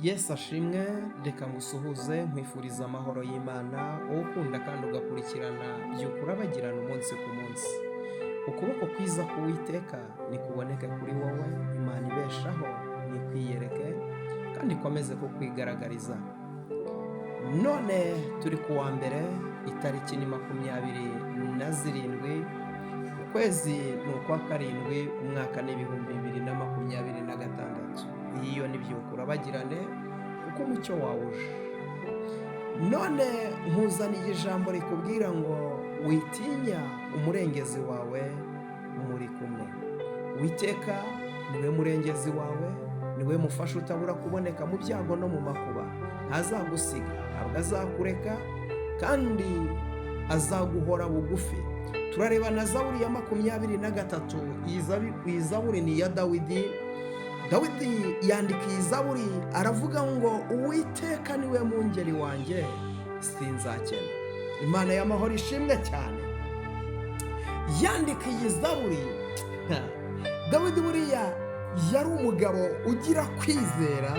Yesu ashimwe, reka ngusuhuze nkwifuriza amahoro y'Imana, wowe ukunda kandi ugakurikirana by'ukuri abagirana umunsi ku munsi. Ukuboko kwiza k'Uwiteka nikuboneke kuri wowe, Imana ibeshaho nikwiyereke kandi ikomeze kukwigaragariza. None turi ku wa mbere, itariki ni 27, ukwezi ni ukwa karindwi, umwaka ni 2026. Iyo ni by'ukuri abagirane kuko umucyo wawe uje. None nkuzaniye ijambo rikubwira ngo witinya umurengezi wawe muri kumwe. Uwiteka niwe murengezi wawe, niwe mufasha utabura kuboneka mu byago no mu makuba. Ntazagusiga, ntabwo azakureka kandi azaguhora bugufi. Turareba na Zaburi ya 23. Iyi Zaburi ni iya Dawidi. Dawidi yandika iyi Zaburi aravuga ngo Uwiteka niwe mungeri wanjye sinzakena. Imana y'amahoro ishimwe cyane. Yandika iyi Zaburi, Dawidi buriya yari umugabo ugira kwizera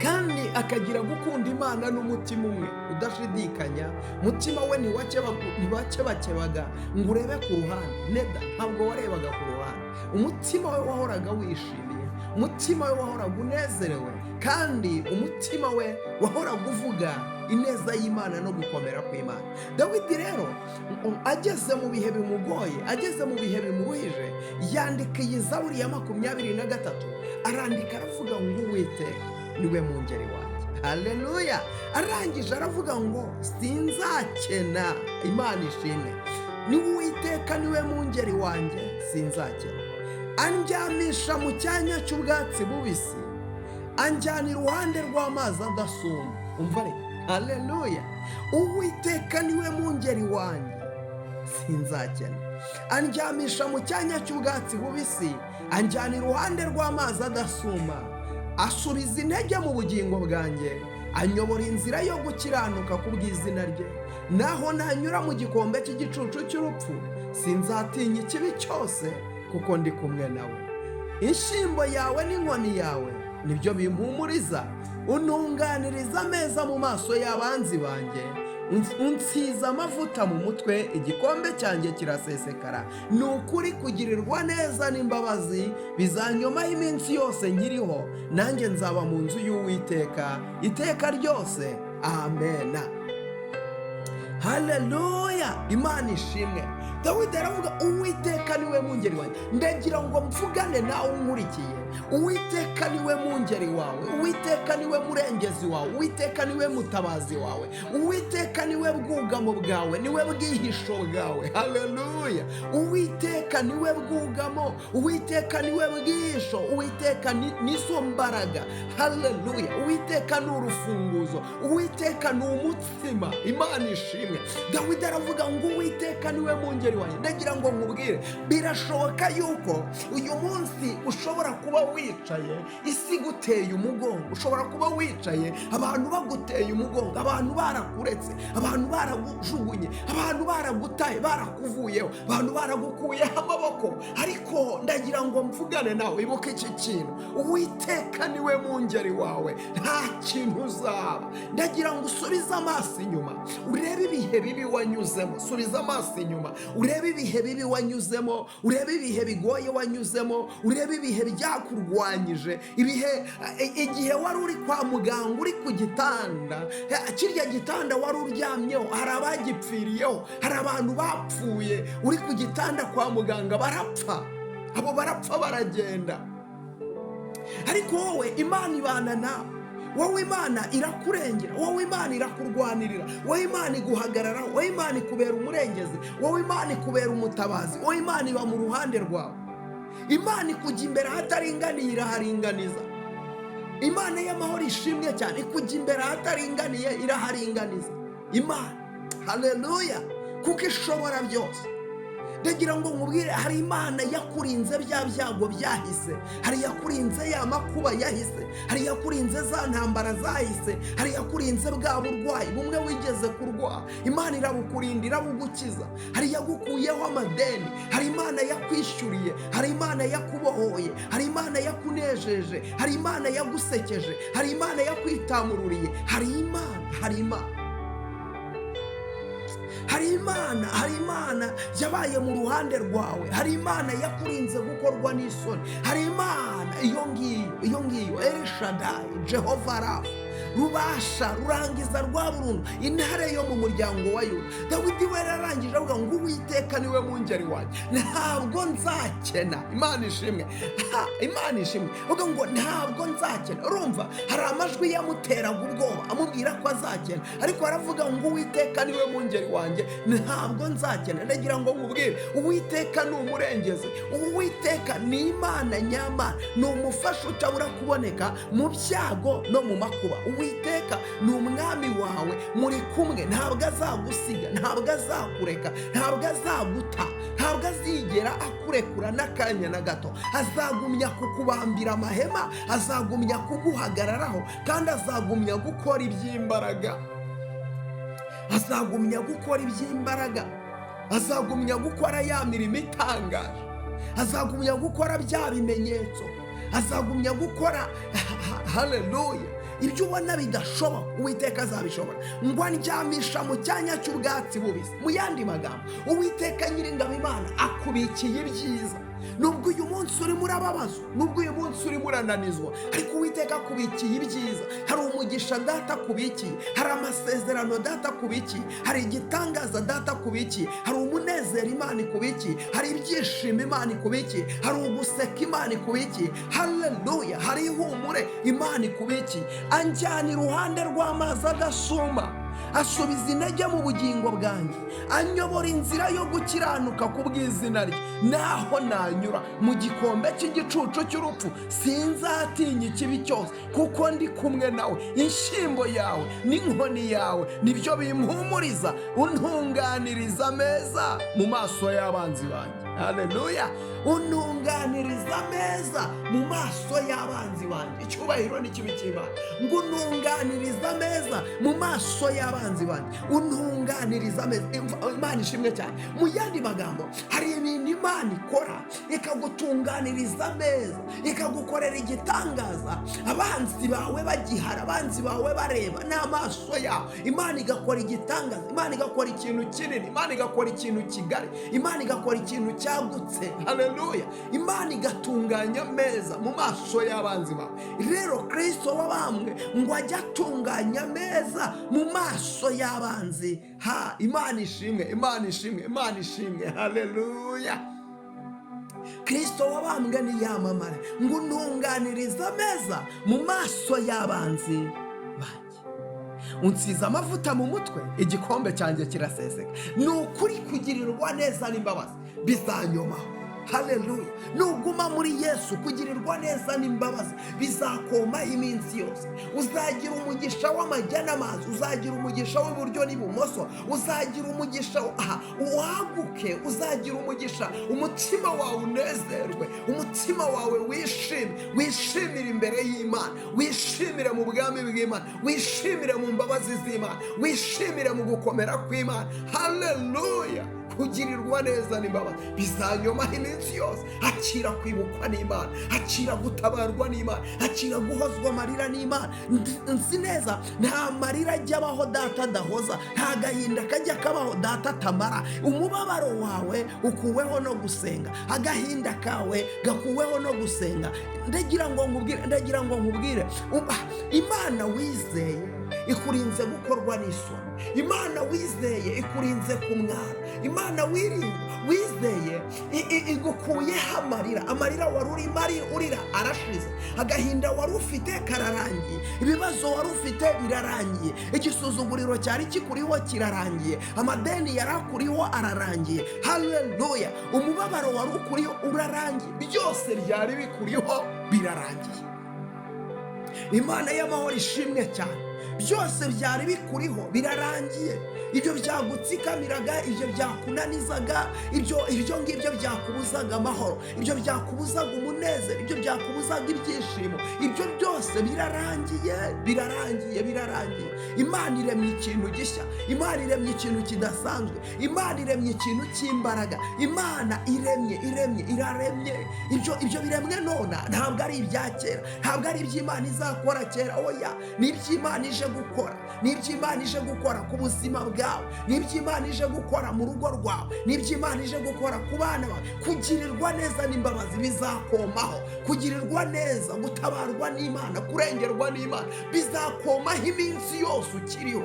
kandi akagira gukunda Imana n'umutima umwe udashidikanya. Umutima we ntiwakebakebaga ngo urebe ku ruhande, neda ntabwo warebaga ku ruhande. Umutima we wahoraga wishimiye, umutima we wahoraga unezerewe, kandi umutima we wahoraga uvuga ineza y'Imana no gukomera kw'Imana. Dawidi rero ageze mu bihe bimugoye, ageze mu bihe bimuruhije, yandika iyi Zaburi ya 23, arandika aravuga ngo Uwiteka niwe mungeri wanjye. Haleluya! Arangije aravuga ngo sinzakena. Imana ishimwe. Ni Uwiteka niwe mungeri wanjye sinzakena. Anjyamisha mu cyanya cy'ubwatsi bubisi, anjyana iruhande rw'amazi adasuma. Umva rero, haleluya! Uwiteka niwe mungeri wanjye sinzakena. Anjyamisha mu cyanya cy'ubwatsi bubisi, anjyana iruhande rw'amazi adasuma. Asubiza intege mu bugingo bwanjye, anyobora inzira yo gukiranuka kubw'izina rye. Naho nanyura mu gikombe cy'igicucu cy'urupfu, sinzatinya ikibi cyose kuko ndi kumwe nawe. Inshyimbo yawe n'inkoni yawe nibyo bimpumuriza. Untunganiriza ameza mu maso y'abanzi banjye, unsiza amavuta mu mutwe, igikombe cyanjye kirasesekara. Ni ukuri kugirirwa neza n'imbabazi bizanyomaho iminsi yose nkiriho, nanjye nzaba mu nzu y'Uwiteka iteka ryose. Amena. Haleluya! Imana ishimwe. Dawidi aravuga Uwiteka niwe mungeri wanjye. Ndagira ngo mvugane nawe unkurikiye. Uwiteka niwe mungeri wawe, Uwiteka niwe murengezi wawe, Uwiteka niwe mutabazi wawe, Uwiteka niwe bwugamo bwawe, niwe bwihisho bwawe. Haleluya! Uwiteka niwe bwugamo, Uwiteka niwe bwihisho, Uwiteka nizo mbaraga. Haleluya! Uwiteka ni urufunguzo, Uwiteka ni umutsima. Imana ishimwe. Dawidi aravuga ngo Uwiteka niwe mungeri wanjye. Ndagira ngo nkubwire, birashoboka yuko uyu munsi ushobora kuba wicaye isi guteye umugongo, ushobora kuba wicaye abantu baguteye umugongo, abantu barakuretse, abantu baragujugunye, abantu baragutaye, barakuvuyeho, abantu baragukuyeho amaboko. Ariko ndagira ngo mvugane nawe, ibuka iki kintu: Uwiteka niwe mungeri wawe, nta kintu uzaba. Ndagira ngo usubize amaso inyuma, urebe ibihe bibi wanyuzemo. Subiza amaso inyuma, urebe ibihe bibi wanyuzemo, urebe ibihe bigoye wanyuzemo, urebe ibihe byakurwanyije, igihe wari uri kwa muganga, uri ku gitanda, kirya gitanda wari uryamyeho hari abagipfiriyeho, hari abantu bapfuye. Uri ku gitanda kwa muganga barapfa, abo barapfa baragenda, ariko wowe Imana ibana nawe. Wowe Imana irakurengera, wowe Imana irakurwanirira, wowe Imana iguhagarara, wowe Imana ikubera umurengezi, wowe Imana ikubera umutabazi, wowe Imana iba mu ruhande rwawe. Imana ikujya imbere ahataringaniye iraharinganiza. Imana y'amahoro ishimwe cyane, ikujya imbere ahataringaniye iraharinganiza. Imana, haleluya, kuko ishobora byose. ndagira ngo nkubwire, hari Imana yakurinze bya byago byahise, hari yakurinze ya makuba yahise, hari yakurinze za ntambara zahise, hari yakurinze bwa burwayi bumwe wigeze kurwara, Imana irabukurinda irabugukiza, hari yagukuyeho amadeni, hari Imana yakwishyuriye, hari Imana yakubohoye, hari Imana yakunejeje, hari Imana yagusekeje, hari Imana yakwitamururiye, hari Imana yabaye mu ruhande rwawe, hari Imana yakurinze gukorwa n'isoni, hari Imana iyo ngiyo Elishadayi, Jehova Rafa, rubasha rurangiza rwa burundu, intare yo mu muryango wa Yuda. Dawidi we yararangije avuga ngo Uwiteka niwe mungeri wanjye, ntabwo nzakena. Imana ishimwe, avuga ngo ntabwo nzakena. Urumva, hari amajwi yamuteraga ubwoba amubwira ko azakena, ariko aravuga ngo Uwiteka niwe mungeri wanjye, ntabwo nzakena. Ndagira ngo nkubwire, Uwiteka ni umurengezi, Uwiteka ni Imana nyamana, ni umufasha utabura kuboneka mu byago no mu makuba. Uwiteka ni umwami wawe, muri kumwe, ntabwo azagusiga, ntabwo azakureka, ntabwo azaguta, ntabwo azigera akurekura n'akanya na gato. Azagumya kukubambira amahema, azagumya kuguhagararaho, kandi azagumya gukora iby'imbaraga, azagumya gukora ya mirimo itangaje, azagumya gukora bya bimenyetso, azagumya gukora haleluya ibyo ubona bidashoboka, Uwiteka azabishobora. Ngo andyamisha mu cyanya cy'ubwatsi bubisi. Mu yandi magambo, Uwiteka Nyiringabo Imana akubikiye ibyiza. Nubwo uyu munsi urimo urababazwa, nubwo uyu munsi urimo urananizwa, ariko Uwiteka akubikiye ibyiza. Hari umugisha Data akubikiye, hari amasezerano Data akubikiye, hari igitangaza Data akubikiye, hari umunezero Imana ikubikiye, hari ibyishimo Imana ikubikiye, hari uguseka Imana ikubikiye, haleluya, hari ihumure Imana ikubikiye. Anjyana iruhande rw'amazi adasuma, asubiza intege mu bugingo bwanjye, anyobora inzira yo gukiranuka ku bw'izina rye. Naho nanyura mu gikombe cy'igicucu cy'urupfu, sinzatinya ikibi cyose, kuko ndi kumwe nawe. Inshyimbo yawe n'inkoni yawe nibyo bimpumuriza. Untunganiriza ameza mu maso y'abanzi banjye. Haleluya, untunganiriza ameza mu maso y'abanzi banjye. Icyubahiro n'ikibi cy'Imana, ngo untunganiriza ameza mu maso y'abanzi banjye, untunganiriza ameza. Imana ishimwe cyane. Mu yandi magambo, hari ibintu Imana ikora ikagutunganiriza ameza, ikagukorera igitangaza, abanzi bawe bagihara, abanzi bawe bareba n'amaso yawe. Imana igakora igitangaza, Imana igakora ikintu kinini, Imana igakora ikintu kigari, Imana igakora ikintu cyagutse. Haleluya, Imana igatunganya ameza mu maso y'abanzi bawe. Rero Kristo wabambwe ngo ajye atunganya ameza mu maso y'abanzi. Imana ishimwe, Imana ishimwe, Imana ishimwe. Haleluya, Kristo wabambwe niyamamare ngo untunganiriza ameza mu maso y'abanzi banjye. Unsize amavuta mu mutwe, igikombe cyanjye kiraseseka. Ni ukuri kugirirwa neza n'imbabazi bizanyomaho. Haleluya, nuguma muri Yesu, kugirirwa neza n'imbabazi bizakomaho iminsi yose. Uzagira umugisha w'amajya n'amazi, uzagira umugisha w'iburyo n'ibumoso, uzagira umugisha waguke, uzagira umugisha, umutima wawe unezerwe, umutima wawe wishimire imbere y'Imana, wishimire mu bwami bw'Imana, wishimire mu mbabazi z'Imana, wishimire mu gukomera kw'Imana. Haleluya, kugirirwa neza n'imbabazi bizanyomaho iminsi yose. Akira kwibukwa n'Imana, akira gutabarwa n'Imana, akira guhozwa amarira n'Imana. Nzi neza nta marira ajya abaho Data adahoza, nta gahinda kajya kabaho Data atamara. Umubabaro wawe ukuweho no gusenga, agahinda kawe gakuweho no gusenga. Ndagira ngo nkubwire, Imana wizeye ikurinze gukorwa n'isoni, Imana wizeye ikurinze kumwara, Imana wizeye igukuyeho amarira wari urira arashize, agahinda wari ufite kararangiye, ibibazo wari ufite birarangiye, igisuzuguriro cyari kikuriho kirarangiye, amadeni yari akuriho ararangiye. Haleluya, umubabaro wari ukuriho urarangiye, byose byari bikuriho birarangiye. Imana y'amahoro ishimwe cyane. byose byari bikuriho birarangiye. Ibyo byagutsikamiraga, ibyo byakunanizaga, ibyo ngibyo byakubuzaga amahoro, ibyo byakubuzaga umunezero, ibyo byakubuzaga ibyishimo, ibyo byose birarangiye. Imana iremye ikintu gishya, Imana iremye ikintu kidasanzwe, Imana iremye ikintu cy'imbaraga, Imana iraremye. Ibyo biremwe none ntabwo ari ibya kera, ntabwo ari iby'Imana izakora kera, oya, ni iby'Imana ije gukora, ni iby'Imana ije gukora ku buzima bwawe, ni iby'Imana ije gukora mu rugo rwawe, ni iby'Imana ije gukora ku bana bawe. Kugirirwa neza n'imbabazi bizakomaho, kugirirwa neza, gutabarwa n'Imana, kurengerwa n'Imana bizakomaho iminsi yose ukiriho.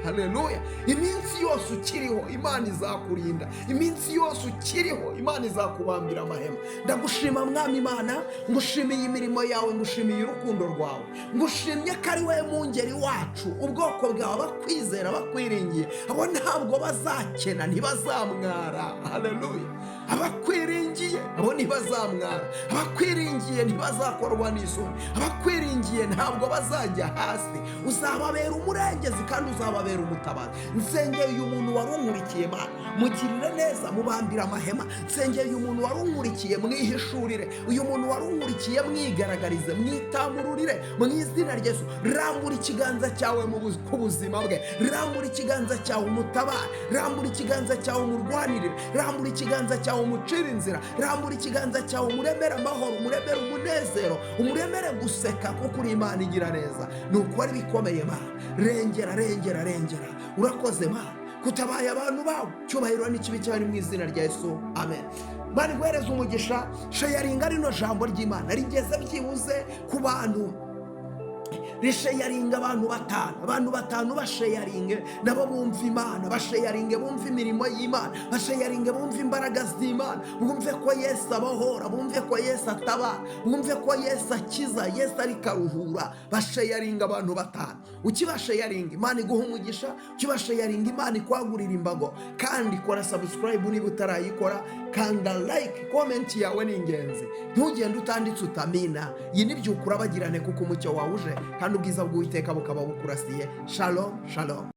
Haleluya! Iminsi yose ukiriho Imana izakurinda, iminsi yose ukiriho Imana izakubambira amahema. Ndagushima Mwami Imana, ngushimiye imirimo yawe, ngushimiye urukundo rwawe, ngushimye ko ari wowe mungeri wacu. Ubwoko bwawe bakwizera, bakwiringiye, abo ntabwo bazakena, ntibazamwara. Haleluya! Abakwiringiye abo ntibazamwara, abakwiringiye ntibazakorwa n'isoni, abakwiringiye ntabwo bazajya hasi. Uzababera umurengezi kandi uzababera umutabazi. Nsengeye uyu muntu wari unkurikiye Mana, mugirire neza, mubambira amahema. Nsengeye uyu muntu wari unkurikiye, mwihishurire. Uyu muntu wari unkurikiye, mwigaragarize, mwitamururire mu izina rya Yesu. Rambura ikiganza cyawe ku buzima bwe, rambura ikiganza cyawe umutabare, rambura ikiganza cyawe umurwanirire, rambura ikiganza cyawe umucira inzira, rambura ikiganza cyawe umuremere amahoro, umuremere umunezero, umuremere guseka, kuko uri Imana igira neza. Ni ukuri bikomeye Mana, rengera. Urakoze Mana, kutabaye abantu bawe. Cyubahiro n'ikibi cyawe mu izina rya Yesu, amen. Mana iguhereze umugisha. Sharinga rino jambo ry'Imana rigeze byibuze ku bantu, risheyaringa abantu batanu basheyaringe, nabo bumva Imana, basheyaringe bumva imirimo y'Imana, basheyaringe bumva imbaraga z'Imana, bumve ko Yesu abahoora, bumve ko Yesu atabara, bumve ko Yesu akiza, Yesu ari karuhura. Basheyaringa abantu batanu. Ukibasheyaringa Imana iguha umugisha, ukibasheyaringa Imana ikwagurira imbago. Kandi kora subscribe niba utarayikora, kanda like, comment yawe ni ingenzi. Ntugende utanditse utamina. Iyi ni byukura bagirane, kuko umucyo wawe uje kandi ubwiza bw'Uwiteka bukaba bukurasiye. Shalom.